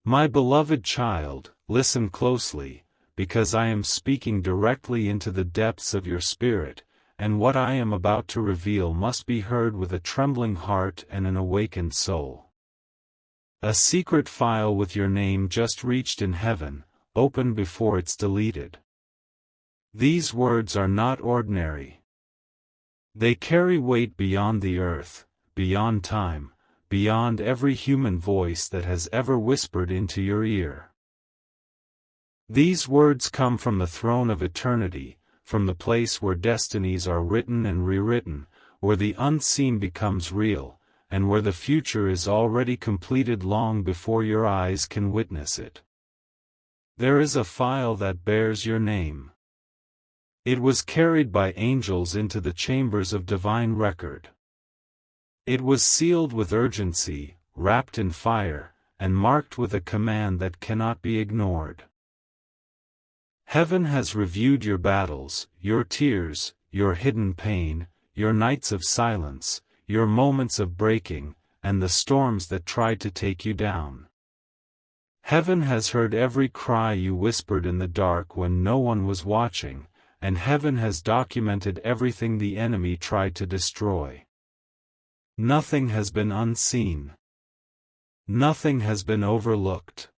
My beloved child, listen closely, because I am speaking directly into the depths of your spirit, and what I am about to reveal must be heard with a trembling heart and an awakened soul. A secret file with your name just reached in heaven, open before it's deleted. These words are not ordinary. They carry weight beyond the earth, beyond time, beyond every human voice that has ever whispered into your ear. These words come from the throne of eternity, from the place where destinies are written and rewritten, where the unseen becomes real, and where the future is already completed long before your eyes can witness it. There is a file that bears your name. It was carried by angels into the chambers of divine record. It was sealed with urgency, wrapped in fire, and marked with a command that cannot be ignored. Heaven has reviewed your battles, your tears, your hidden pain, your nights of silence, your moments of breaking, and the storms that tried to take you down. Heaven has heard every cry you whispered in the dark when no one was watching, and heaven has documented everything the enemy tried to destroy. Nothing has been unseen. Nothing has been overlooked.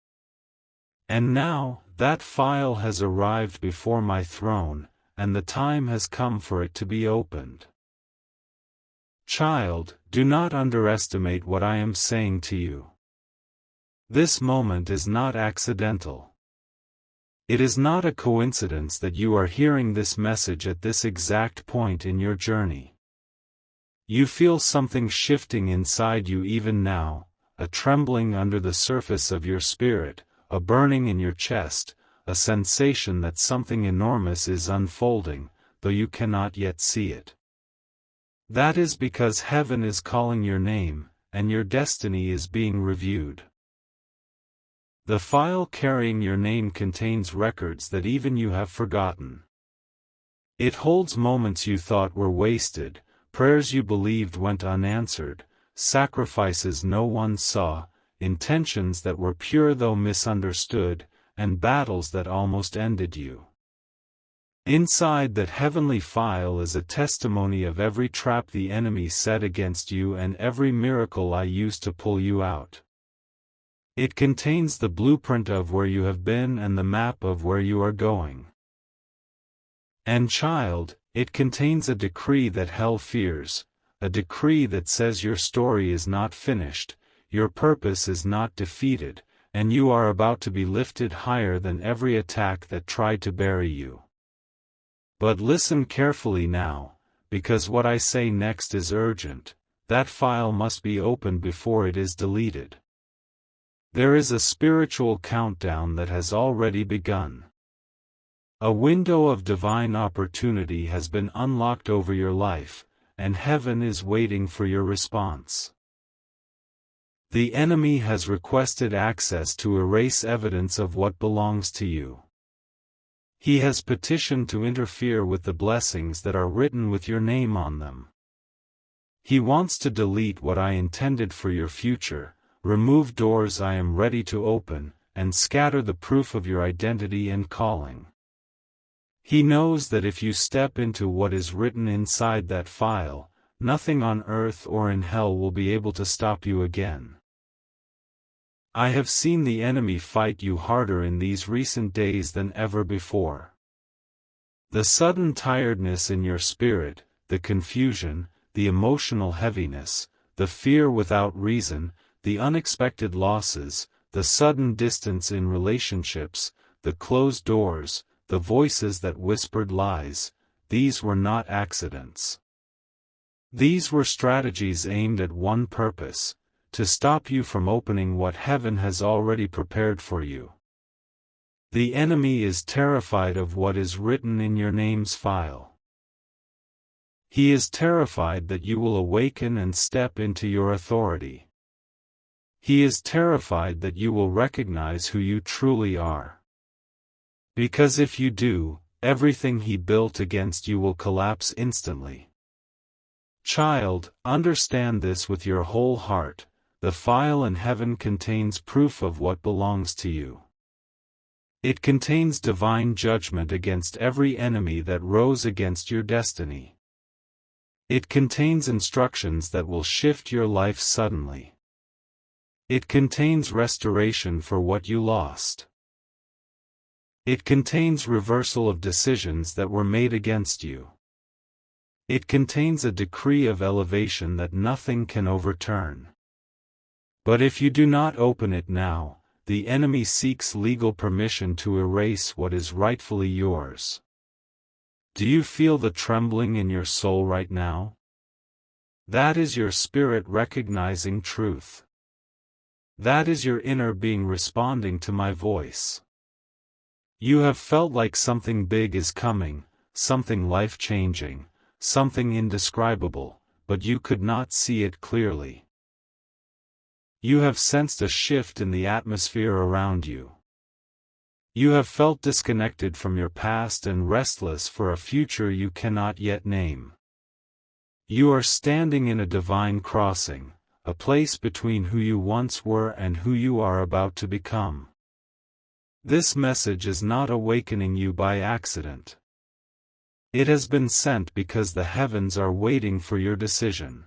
And now, that file has arrived before my throne, and the time has come for it to be opened. Child, do not underestimate what I am saying to you. This moment is not accidental. It is not a coincidence that you are hearing this message at this exact point in your journey. You feel something shifting inside you even now, a trembling under the surface of your spirit, a burning in your chest, a sensation that something enormous is unfolding, though you cannot yet see it. That is because heaven is calling your name, and your destiny is being reviewed. The file carrying your name contains records that even you have forgotten. It holds moments you thought were wasted, prayers you believed went unanswered, sacrifices no one saw, intentions that were pure though misunderstood, and battles that almost ended you. Inside that heavenly file is a testimony of every trap the enemy set against you and every miracle I used to pull you out. It contains the blueprint of where you have been and the map of where you are going. And child, it contains a decree that hell fears, a decree that says your story is not finished, your purpose is not defeated, and you are about to be lifted higher than every attack that tried to bury you. But listen carefully now, because what I say next is urgent. That file must be opened before it is deleted. There is a spiritual countdown that has already begun. A window of divine opportunity has been unlocked over your life, and heaven is waiting for your response. The enemy has requested access to erase evidence of what belongs to you. He has petitioned to interfere with the blessings that are written with your name on them. He wants to delete what I intended for your future, remove doors I am ready to open, and scatter the proof of your identity and calling. He knows that if you step into what is written inside that file, nothing on earth or in hell will be able to stop you again. I have seen the enemy fight you harder in these recent days than ever before. The sudden tiredness in your spirit, the confusion, the emotional heaviness, the fear without reason, the unexpected losses, the sudden distance in relationships, the closed doors, the voices that whispered lies, these were not accidents. These were strategies aimed at one purpose, to stop you from opening what heaven has already prepared for you. The enemy is terrified of what is written in your name's file. He is terrified that you will awaken and step into your authority. He is terrified that you will recognize who you truly are. Because if you do, everything he built against you will collapse instantly. Child, understand this with your whole heart. the file in heaven contains proof of what belongs to you. It contains divine judgment against every enemy that rose against your destiny. It contains instructions that will shift your life suddenly. It contains restoration for what you lost. It contains reversal of decisions that were made against you. It contains a decree of elevation that nothing can overturn. But if you do not open it now, the enemy seeks legal permission to erase what is rightfully yours. Do you feel the trembling in your soul right now? That is your spirit recognizing truth. That is your inner being responding to my voice. You have felt like something big is coming, something life-changing, something indescribable, but you could not see it clearly. You have sensed a shift in the atmosphere around you. You have felt disconnected from your past and restless for a future you cannot yet name. You are standing in a divine crossing, a place between who you once were and who you are about to become. This message is not awakening you by accident. It has been sent because the heavens are waiting for your decision.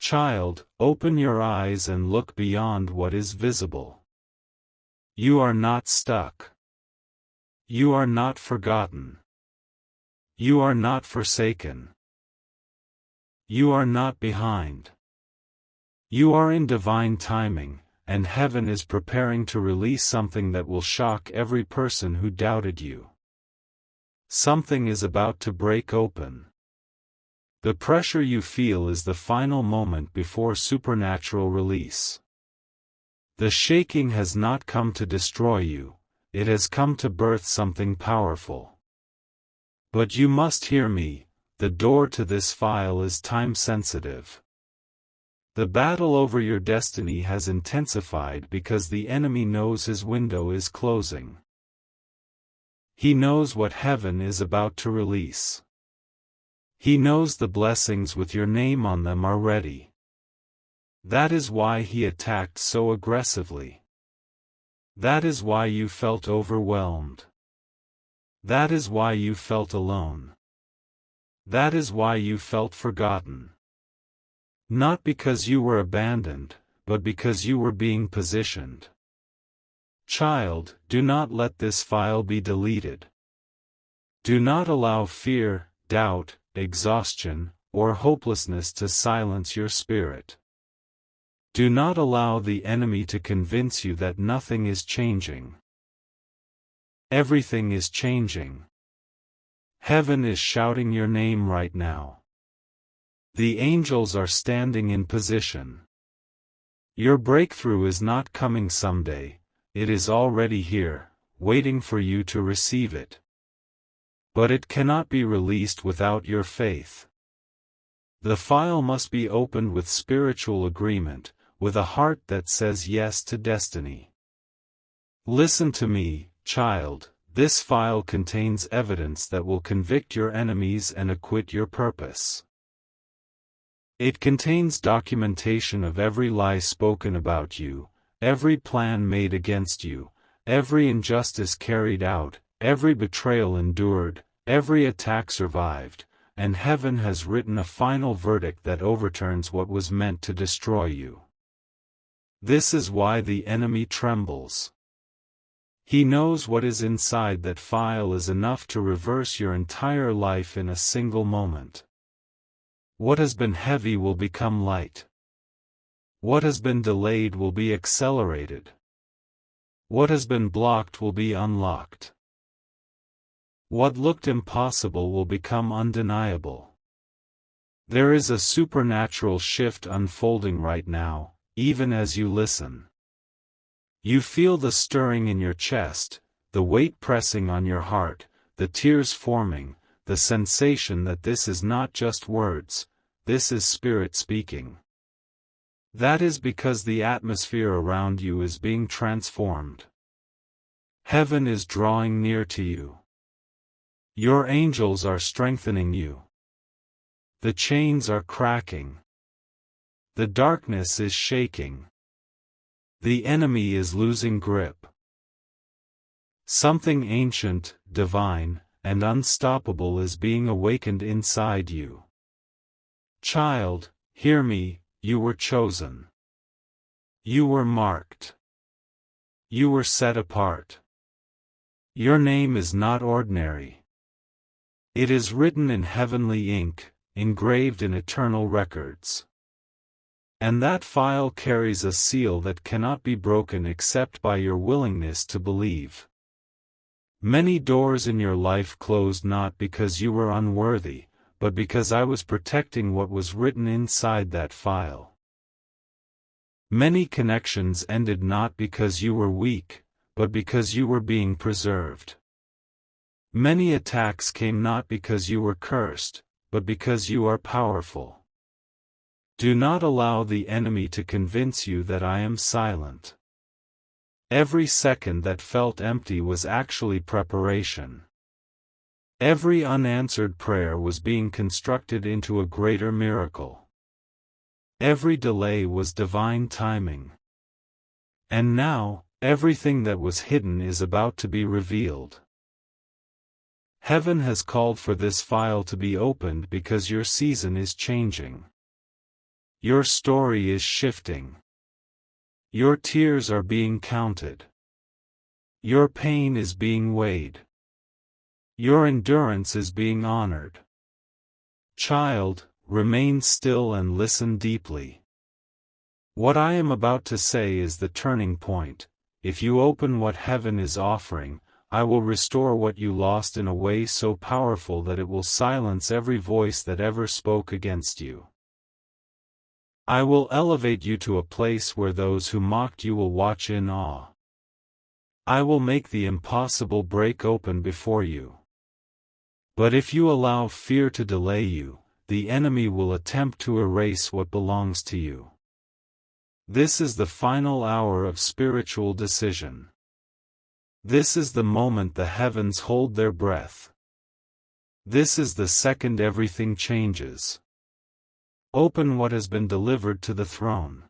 Child, open your eyes and look beyond what is visible. You are not stuck. You are not forgotten. You are not forsaken. You are not behind. You are in divine timing, and heaven is preparing to release something that will shock every person who doubted you. Something is about to break open. The pressure you feel is the final moment before supernatural release. The shaking has not come to destroy you, it has come to birth something powerful. But you must hear me, the door to this file is time-sensitive. The battle over your destiny has intensified because the enemy knows his window is closing. He knows what heaven is about to release. He knows the blessings with your name on them are ready. That is why he attacked so aggressively. That is why you felt overwhelmed. That is why you felt alone. That is why you felt forgotten. Not because you were abandoned, but because you were being positioned. Child, do not let this file be deleted. Do not allow fear, doubt, exhaustion, or hopelessness to silence your spirit. Do not allow the enemy to convince you that nothing is changing. Everything is changing. Heaven is shouting your name right now. The angels are standing in position. Your breakthrough is not coming someday, it is already here, waiting for you to receive it. But it cannot be released without your faith. The file must be opened with spiritual agreement, with a heart that says yes to destiny. Listen to me, child, this file contains evidence that will convict your enemies and acquit your purpose. It contains documentation of every lie spoken about you, every plan made against you, every injustice carried out, every betrayal endured, every attack survived, and heaven has written a final verdict that overturns what was meant to destroy you. This is why the enemy trembles. He knows what is inside that file is enough to reverse your entire life in a single moment. What has been heavy will become light. What has been delayed will be accelerated. What has been blocked will be unlocked. What looked impossible will become undeniable. There is a supernatural shift unfolding right now, even as you listen. You feel the stirring in your chest, the weight pressing on your heart, the tears forming, the sensation that this is not just words, this is spirit speaking. That is because the atmosphere around you is being transformed. Heaven is drawing near to you. Your angels are strengthening you. The chains are cracking. The darkness is shaking. The enemy is losing grip. Something ancient, divine, and unstoppable is being awakened inside you. Child, hear me, you were chosen. You were marked. You were set apart. Your name is not ordinary. It is written in heavenly ink, engraved in eternal records. And that file carries a seal that cannot be broken except by your willingness to believe. Many doors in your life closed not because you were unworthy, but because I was protecting what was written inside that file. Many connections ended not because you were weak, but because you were being preserved. Many attacks came not because you were cursed, but because you are powerful. Do not allow the enemy to convince you that I am silent. Every second that felt empty was actually preparation. Every unanswered prayer was being constructed into a greater miracle. Every delay was divine timing. And now, everything that was hidden is about to be revealed. Heaven has called for this file to be opened because your season is changing. Your story is shifting. Your tears are being counted. Your pain is being weighed. Your endurance is being honored. Child, remain still and listen deeply. What I am about to say is the turning point. If you open what heaven is offering, I will restore what you lost in a way so powerful that it will silence every voice that ever spoke against you. I will elevate you to a place where those who mocked you will watch in awe. I will make the impossible break open before you. But if you allow fear to delay you, the enemy will attempt to erase what belongs to you. This is the final hour of spiritual decision. This is the moment the heavens hold their breath. This is the second everything changes. Open what has been delivered to the throne.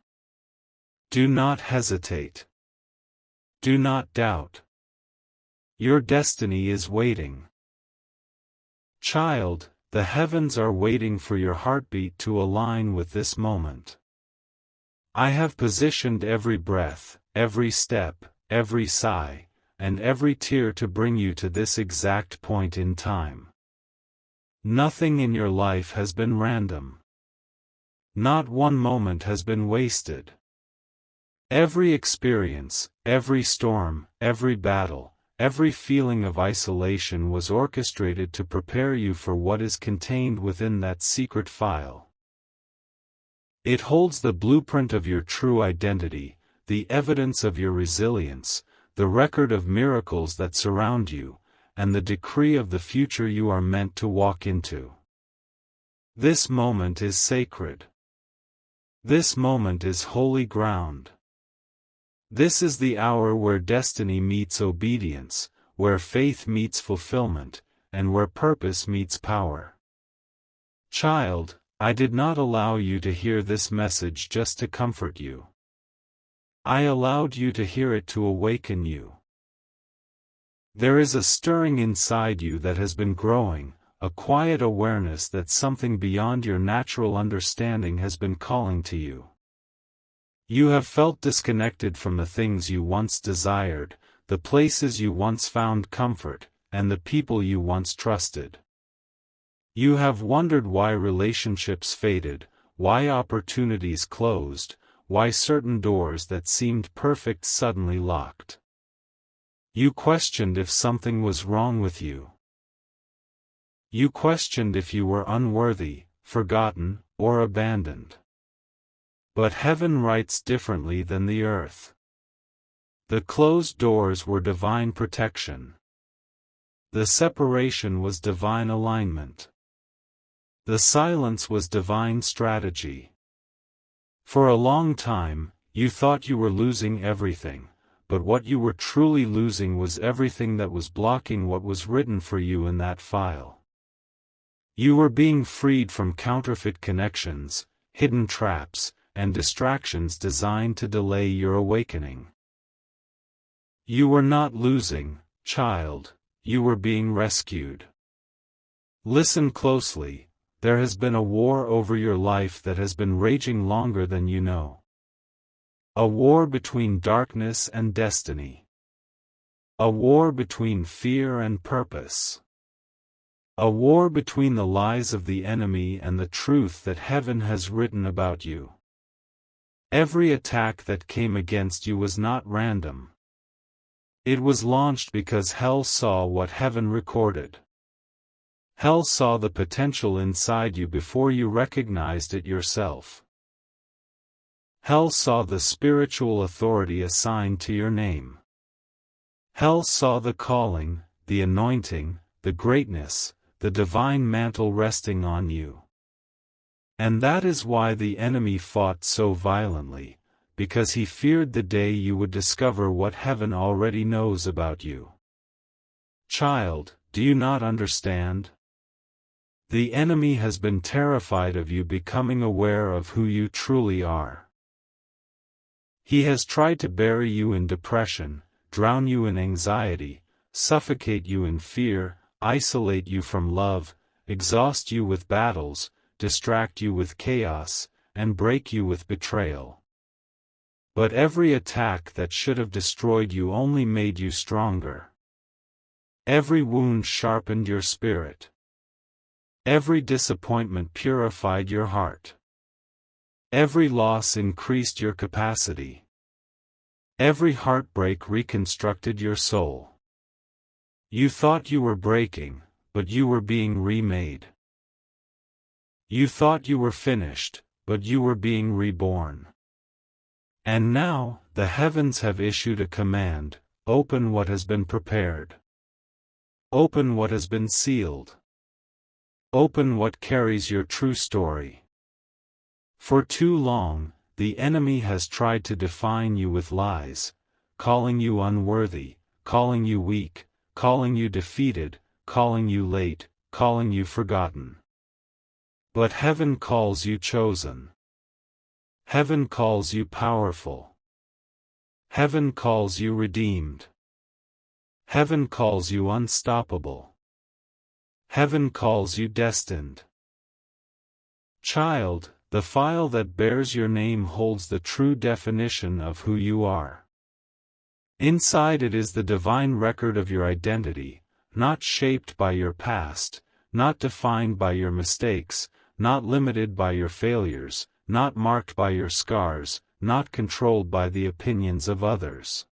Do not hesitate. Do not doubt. Your destiny is waiting. Child, the heavens are waiting for your heartbeat to align with this moment. I have positioned every breath, every step, every sigh, and every tear to bring you to this exact point in time. Nothing in your life has been random. Not one moment has been wasted. Every experience, every storm, every battle, every feeling of isolation was orchestrated to prepare you for what is contained within that secret file. It holds the blueprint of your true identity, the evidence of your resilience, the record of miracles that surround you, and the decree of the future you are meant to walk into. This moment is sacred. This moment is holy ground. This is the hour where destiny meets obedience, where faith meets fulfillment, and where purpose meets power. Child, I did not allow you to hear this message just to comfort you. I allowed you to hear it to awaken you. There is a stirring inside you that has been growing, a quiet awareness that something beyond your natural understanding has been calling to you. You have felt disconnected from the things you once desired, the places you once found comfort, and the people you once trusted. You have wondered why relationships faded, why opportunities closed, why certain doors that seemed perfect suddenly locked. You questioned if something was wrong with you. You questioned if you were unworthy, forgotten, or abandoned. But heaven writes differently than the earth. The closed doors were divine protection. The separation was divine alignment. The silence was divine strategy. For a long time, you thought you were losing everything, but what you were truly losing was everything that was blocking what was written for you in that file. You were being freed from counterfeit connections, hidden traps, and distractions designed to delay your awakening. You were not losing, child, you were being rescued. Listen closely, there has been a war over your life that has been raging longer than you know. A war between darkness and destiny. A war between fear and purpose. A war between the lies of the enemy and the truth that heaven has written about you. Every attack that came against you was not random. It was launched because hell saw what heaven recorded. Hell saw the potential inside you before you recognized it yourself. Hell saw the spiritual authority assigned to your name. Hell saw the calling, the anointing, the greatness, the divine mantle resting on you. And that is why the enemy fought so violently, because he feared the day you would discover what heaven already knows about you. Child, do you not understand? The enemy has been terrified of you becoming aware of who you truly are. He has tried to bury you in depression, drown you in anxiety, suffocate you in fear, isolate you from love, exhaust you with battles, distract you with chaos, and break you with betrayal. But every attack that should have destroyed you only made you stronger. Every wound sharpened your spirit. Every disappointment purified your heart. Every loss increased your capacity. Every heartbreak reconstructed your soul. You thought you were breaking, but you were being remade. You thought you were finished, but you were being reborn. And now, the heavens have issued a command: open what has been prepared. Open what has been sealed. Open what carries your true story. For too long, the enemy has tried to define you with lies, calling you unworthy, calling you weak, calling you defeated, calling you late, calling you forgotten. But heaven calls you chosen. Heaven calls you powerful. Heaven calls you redeemed. Heaven calls you unstoppable. Heaven calls you destined. Child, the file that bears your name holds the true definition of who you are. Inside it is the divine record of your identity, not shaped by your past, not defined by your mistakes, not limited by your failures, not marked by your scars, not controlled by the opinions of others.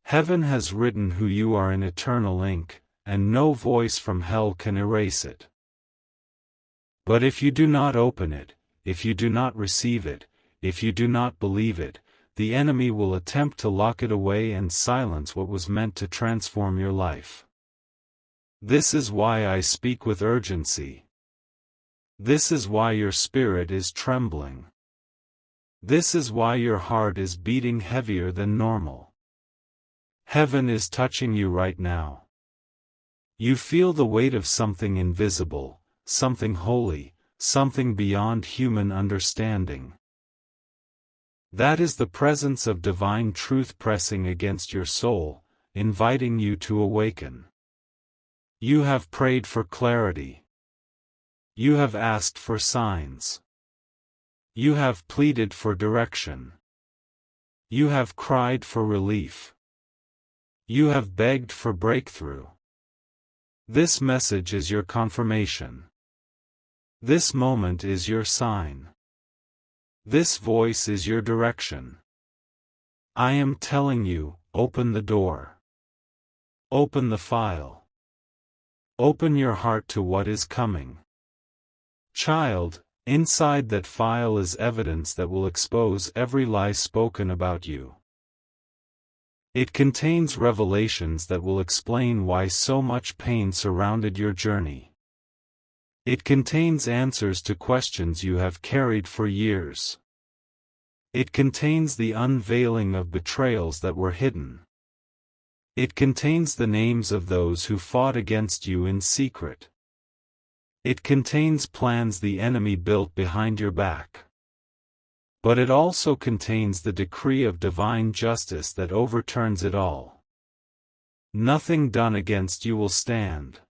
Heaven has written who you are in eternal ink, and no voice from hell can erase it. But if you do not open it, if you do not receive it, if you do not believe it, the enemy will attempt to lock it away and silence what was meant to transform your life. This is why I speak with urgency. This is why your spirit is trembling. This is why your heart is beating heavier than normal. Heaven is touching you right now. You feel the weight of something invisible, something holy, something beyond human understanding. That is the presence of divine truth pressing against your soul, inviting you to awaken. You have prayed for clarity. You have asked for signs. You have pleaded for direction. You have cried for relief. You have begged for breakthrough. This message is your confirmation. This moment is your sign. This voice is your direction. I am telling you, open the door. Open the file. Open your heart to what is coming. Child, inside that file is evidence that will expose every lie spoken about you. It contains revelations that will explain why so much pain surrounded your journey. It contains answers to questions you have carried for years. It contains the unveiling of betrayals that were hidden. It contains the names of those who fought against you in secret. It contains plans the enemy built behind your back. But it also contains the decree of divine justice that overturns it all. Nothing done against you will stand.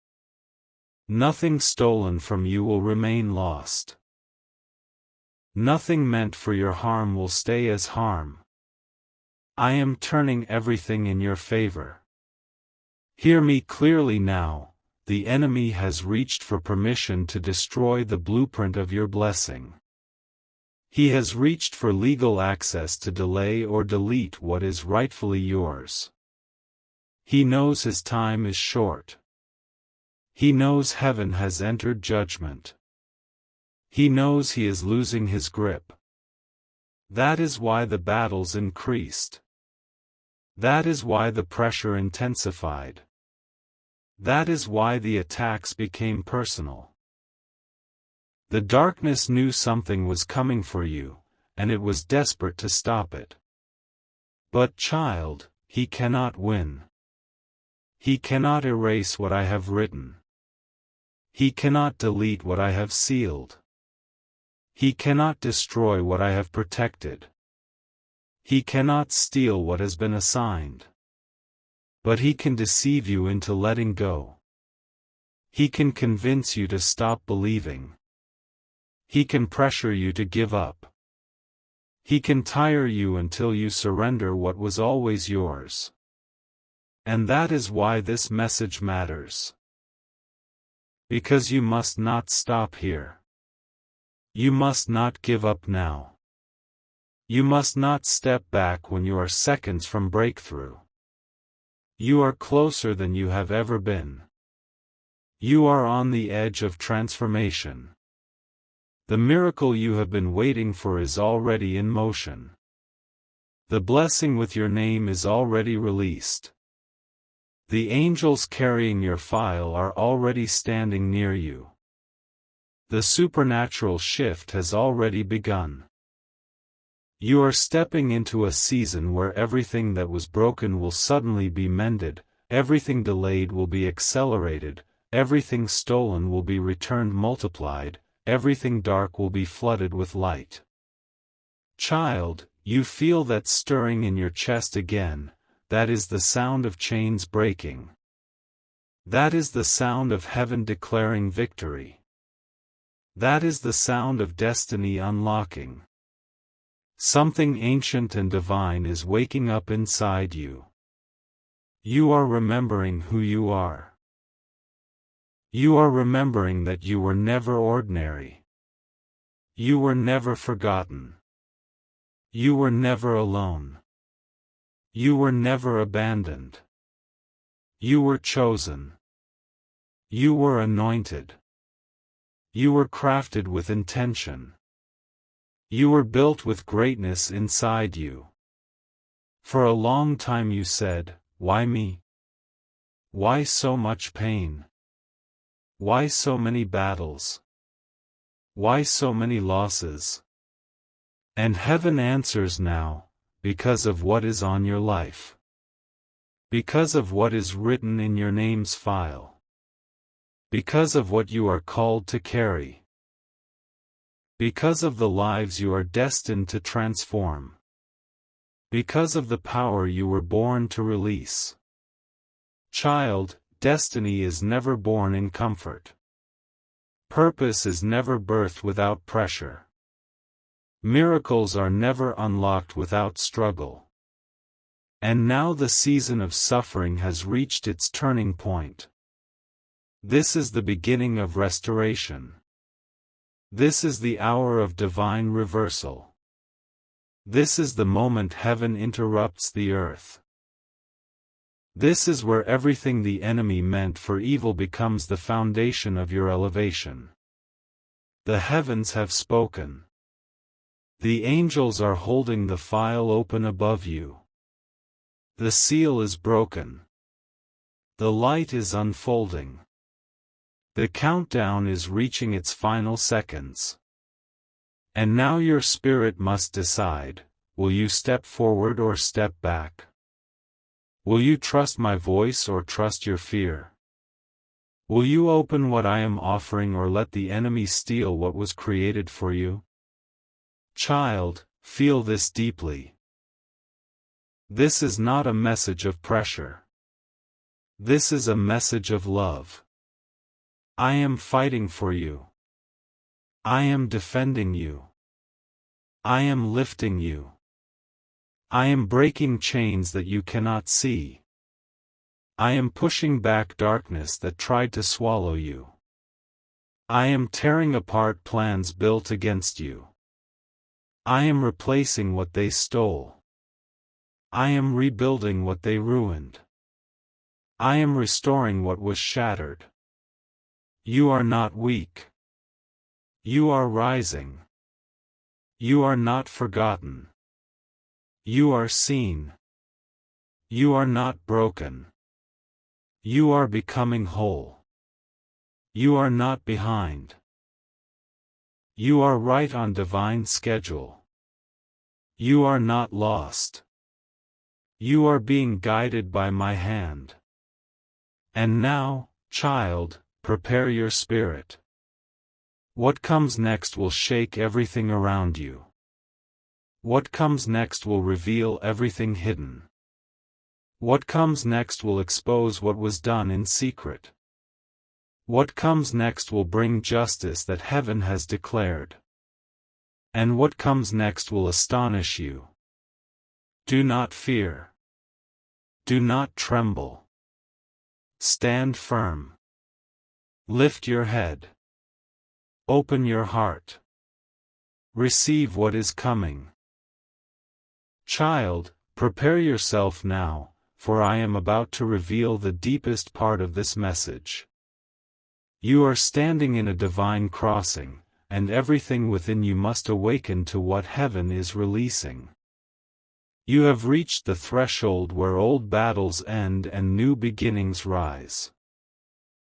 Nothing stolen from you will remain lost. Nothing meant for your harm will stay as harm. I am turning everything in your favor. Hear me clearly now, the enemy has reached for permission to destroy the blueprint of your blessing. He has reached for legal access to delay or delete what is rightfully yours. He knows his time is short. He knows heaven has entered judgment. He knows he is losing his grip. That is why the battles increased. That is why the pressure intensified. That is why the attacks became personal. The darkness knew something was coming for you, and it was desperate to stop it. But child, he cannot win. He cannot erase what I have written. He cannot delete what I have sealed. He cannot destroy what I have protected. He cannot steal what has been assigned. But he can deceive you into letting go. He can convince you to stop believing. He can pressure you to give up. He can tire you until you surrender what was always yours. And that is why this message matters. Because you must not stop here. You must not give up now. You must not step back when you are seconds from breakthrough. You are closer than you have ever been. You are on the edge of transformation. The miracle you have been waiting for is already in motion. The blessing with your name is already released. The angels carrying your file are already standing near you. The supernatural shift has already begun. You are stepping into a season where everything that was broken will suddenly be mended, everything delayed will be accelerated, everything stolen will be returned multiplied, everything dark will be flooded with light. Child, you feel that stirring in your chest again, that is the sound of chains breaking. That is the sound of heaven declaring victory. That is the sound of destiny unlocking. Something ancient and divine is waking up inside you. You are remembering who you are. You are remembering that you were never ordinary. You were never forgotten. You were never alone. You were never abandoned. You were chosen. You were anointed. You were crafted with intention. You were built with greatness inside you. For a long time you said, "Why me? Why so much pain? Why so many battles? Why so many losses?" And heaven answers now, because of what is on your life. Because of what is written in your name's file. Because of what you are called to carry. Because of the lives you are destined to transform. Because of the power you were born to release. Child, destiny is never born in comfort. Purpose is never birthed without pressure. Miracles are never unlocked without struggle. And now the season of suffering has reached its turning point. This is the beginning of restoration. This is the hour of divine reversal. This is the moment heaven interrupts the earth. This is where everything the enemy meant for evil becomes the foundation of your elevation. The heavens have spoken. The angels are holding the file open above you. The seal is broken. The light is unfolding. The countdown is reaching its final seconds. And now your spirit must decide, will you step forward or step back? Will you trust my voice or trust your fear? Will you open what I am offering or let the enemy steal what was created for you? Child, feel this deeply. This is not a message of pressure. This is a message of love. I am fighting for you. I am defending you. I am lifting you. I am breaking chains that you cannot see. I am pushing back darkness that tried to swallow you. I am tearing apart plans built against you. I am replacing what they stole. I am rebuilding what they ruined. I am restoring what was shattered. You are not weak. You are rising. You are not forgotten. You are seen. You are not broken. You are becoming whole. You are not behind. You are right on divine schedule. You are not lost. You are being guided by my hand. And now, child, prepare your spirit. What comes next will shake everything around you. What comes next will reveal everything hidden. What comes next will expose what was done in secret. What comes next will bring justice that heaven has declared. And what comes next will astonish you. Do not fear. Do not tremble. Stand firm. Lift your head. Open your heart. Receive what is coming. Child, prepare yourself now, for I am about to reveal the deepest part of this message. You are standing in a divine crossing, and everything within you must awaken to what heaven is releasing. You have reached the threshold where old battles end and new beginnings rise.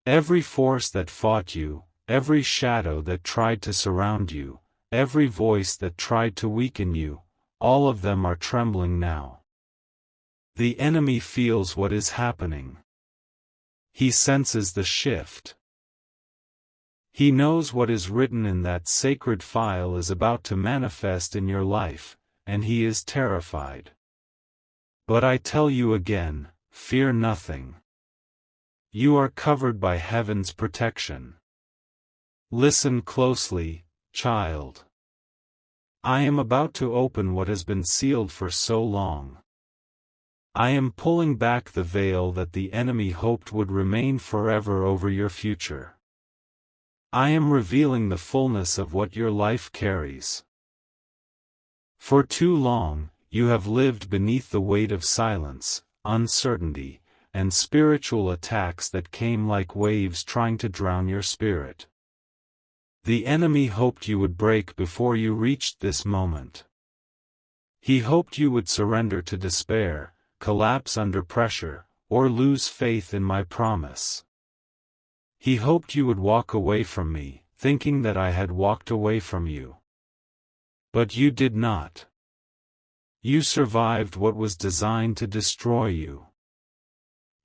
Every force that fought you, every shadow that tried to surround you, every voice that tried to weaken you, all of them are trembling now. The enemy feels what is happening. He senses the shift. He knows what is written in that sacred file is about to manifest in your life, and he is terrified. But I tell you again, fear nothing. You are covered by heaven's protection. Listen closely, child. I am about to open what has been sealed for so long. I am pulling back the veil that the enemy hoped would remain forever over your future. I am revealing the fullness of what your life carries. For too long, you have lived beneath the weight of silence, uncertainty, and spiritual attacks that came like waves trying to drown your spirit. The enemy hoped you would break before you reached this moment. He hoped you would surrender to despair, collapse under pressure, or lose faith in my promise. He hoped you would walk away from me, thinking that I had walked away from you. But you did not. You survived what was designed to destroy you.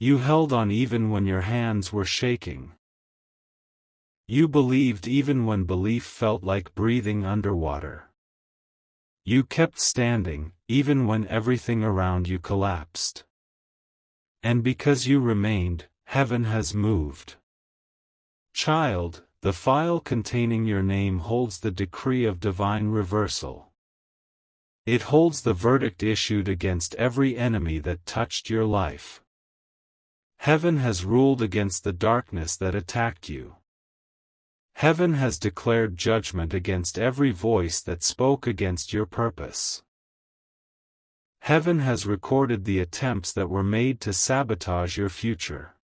You held on even when your hands were shaking. You believed even when belief felt like breathing underwater. You kept standing, even when everything around you collapsed. And because you remained, heaven has moved. Child, the file containing your name holds the decree of divine reversal. It holds the verdict issued against every enemy that touched your life. Heaven has ruled against the darkness that attacked you. Heaven has declared judgment against every voice that spoke against your purpose. Heaven has recorded the attempts that were made to sabotage your future.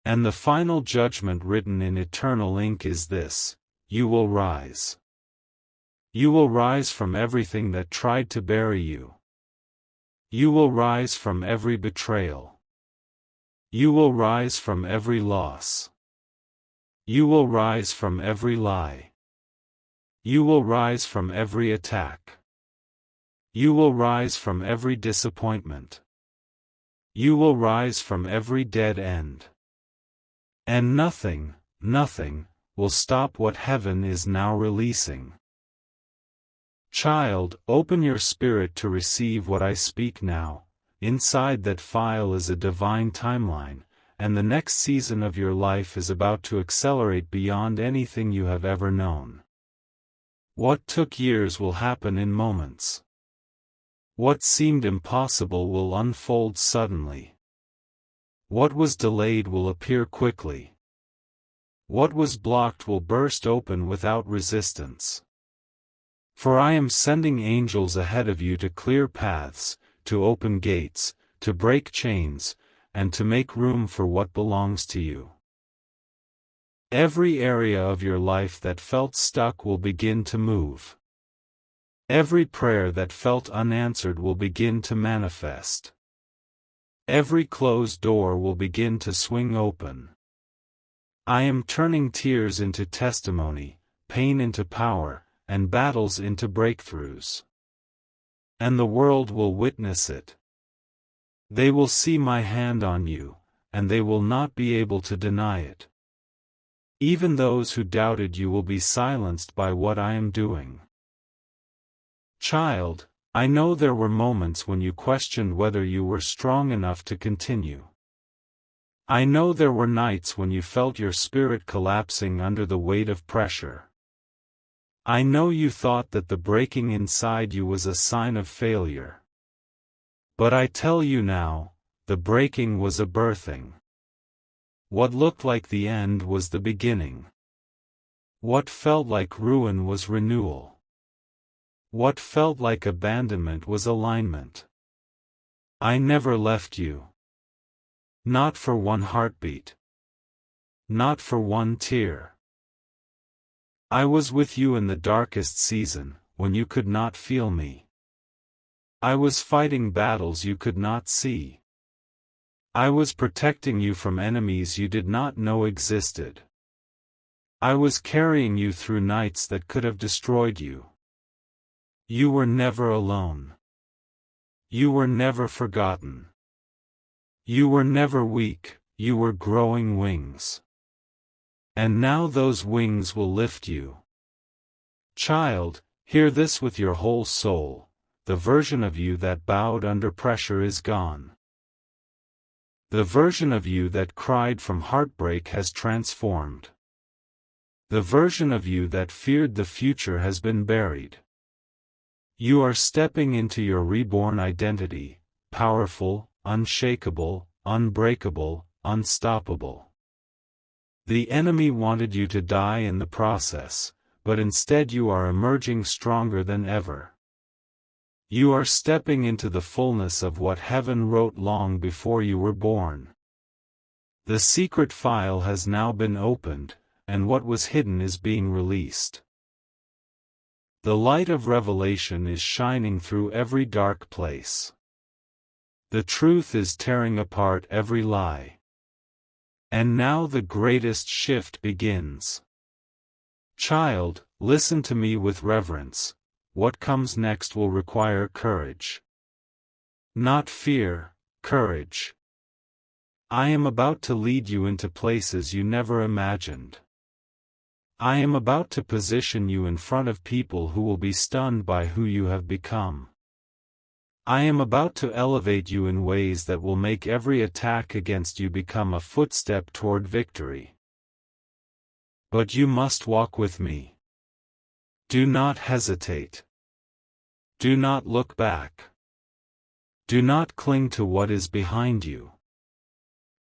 And the final judgment written in eternal ink is this: you will rise. You will rise from everything that tried to bury you. You will rise from every betrayal. You will rise from every loss. You will rise from every lie. You will rise from every attack. You will rise from every disappointment. You will rise from every dead end. And nothing, nothing, will stop what heaven is now releasing. Child, open your spirit to receive what I speak now. Inside that file is a divine timeline, and the next season of your life is about to accelerate beyond anything you have ever known. What took years will happen in moments. What seemed impossible will unfold suddenly. What was delayed will appear quickly. What was blocked will burst open without resistance. For I am sending angels ahead of you to clear paths, to open gates, to break chains, and to make room for what belongs to you. Every area of your life that felt stuck will begin to move. Every prayer that felt unanswered will begin to manifest. Every closed door will begin to swing open. I am turning tears into testimony, pain into power, and battles into breakthroughs. And the world will witness it. They will see my hand on you, and they will not be able to deny it. Even those who doubted you will be silenced by what I am doing. Child, I know there were moments when you questioned whether you were strong enough to continue. I know there were nights when you felt your spirit collapsing under the weight of pressure. I know you thought that the breaking inside you was a sign of failure. But I tell you now, the breaking was a birthing. What looked like the end was the beginning. What felt like ruin was renewal. What felt like abandonment was alignment. I never left you. Not for one heartbeat. Not for one tear. I was with you in the darkest season, when you could not feel me. I was fighting battles you could not see. I was protecting you from enemies you did not know existed. I was carrying you through nights that could have destroyed you. You were never alone. You were never forgotten. You were never weak, you were growing wings. And now those wings will lift you. Child, hear this with your whole soul, the version of you that bowed under pressure is gone. The version of you that cried from heartbreak has transformed. The version of you that feared the future has been buried. You are stepping into your reborn identity, powerful, unshakable, unbreakable, unstoppable. The enemy wanted you to die in the process, but instead you are emerging stronger than ever. You are stepping into the fullness of what heaven wrote long before you were born. The secret file has now been opened, and what was hidden is being released. The light of revelation is shining through every dark place. The truth is tearing apart every lie. And now the greatest shift begins. Child, listen to me with reverence. What comes next will require courage. Not fear, courage. I am about to lead you into places you never imagined. I am about to position you in front of people who will be stunned by who you have become. I am about to elevate you in ways that will make every attack against you become a footstep toward victory. But you must walk with me. Do not hesitate. Do not look back. Do not cling to what is behind you.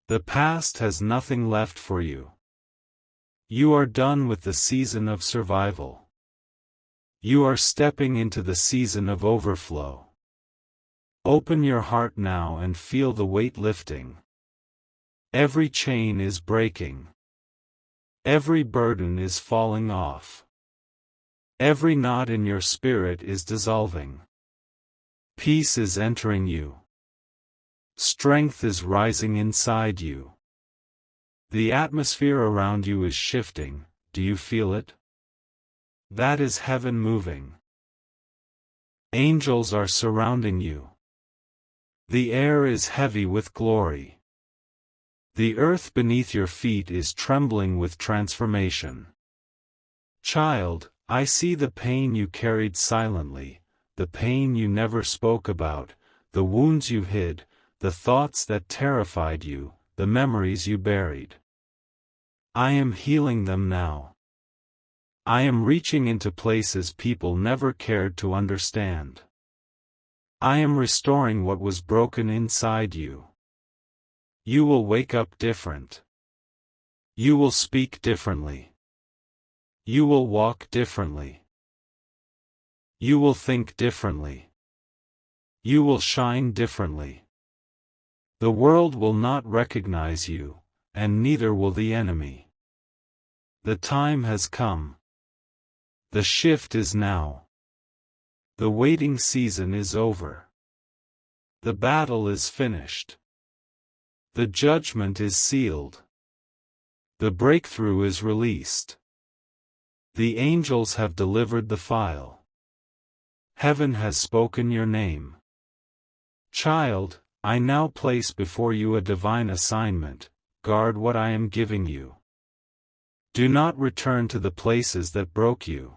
The past has nothing left for you. You are done with the season of survival. You are stepping into the season of overflow. Open your heart now and feel the weight lifting. Every chain is breaking. Every burden is falling off. Every knot in your spirit is dissolving. Peace is entering you. Strength is rising inside you. The atmosphere around you is shifting. Do you feel it? That is heaven moving. Angels are surrounding you. The air is heavy with glory. The earth beneath your feet is trembling with transformation. Child, I see the pain you carried silently, the pain you never spoke about, the wounds you hid, the thoughts that terrified you, the memories you buried. I am healing them now. I am reaching into places people never cared to understand. I am restoring what was broken inside you. You will wake up different. You will speak differently. You will walk differently. You will think differently. You will shine differently. The world will not recognize you, and neither will the enemy. The time has come. The shift is now. The waiting season is over. The battle is finished. The judgment is sealed. The breakthrough is released. The angels have delivered the file. Heaven has spoken your name. Child, I now place before you a divine assignment. Guard what I am giving you. Do not return to the places that broke you.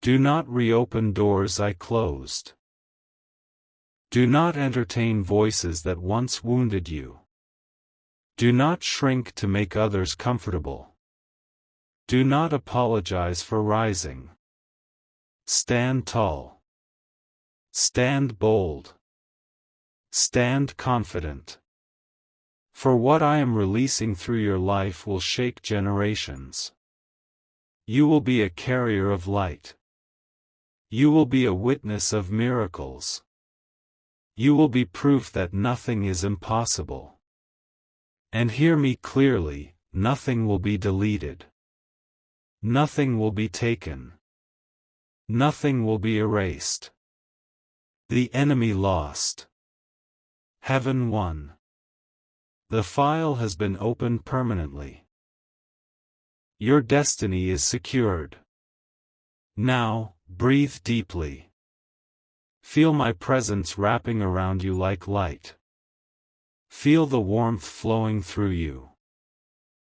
Do not reopen doors I closed. Do not entertain voices that once wounded you. Do not shrink to make others comfortable. Do not apologize for rising. Stand tall. Stand bold. Stand confident. For what I am releasing through your life will shake generations. You will be a carrier of light. You will be a witness of miracles. You will be proof that nothing is impossible. And hear me clearly, nothing will be deleted. Nothing will be taken. Nothing will be erased. The enemy lost. Heaven won. The file has been opened permanently. Your destiny is secured. Now, breathe deeply. Feel my presence wrapping around you like light. Feel the warmth flowing through you.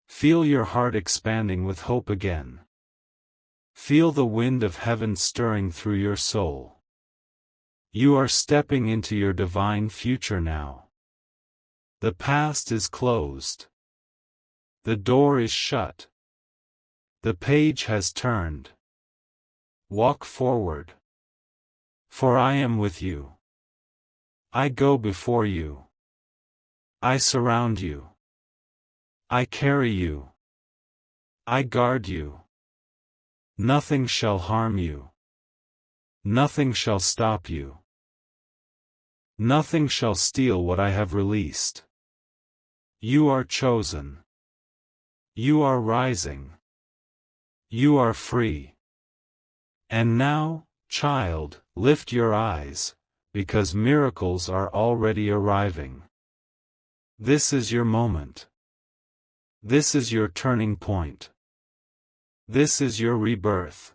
Feel your heart expanding with hope again. Feel the wind of heaven stirring through your soul. You are stepping into your divine future now. The past is closed. The door is shut. The page has turned. Walk forward. For I am with you. I go before you. I surround you. I carry you. I guard you. Nothing shall harm you. Nothing shall stop you. Nothing shall steal what I have released. You are chosen. You are rising. You are free. And now, child, lift your eyes, because miracles are already arriving. This is your moment. This is your turning point. This is your rebirth.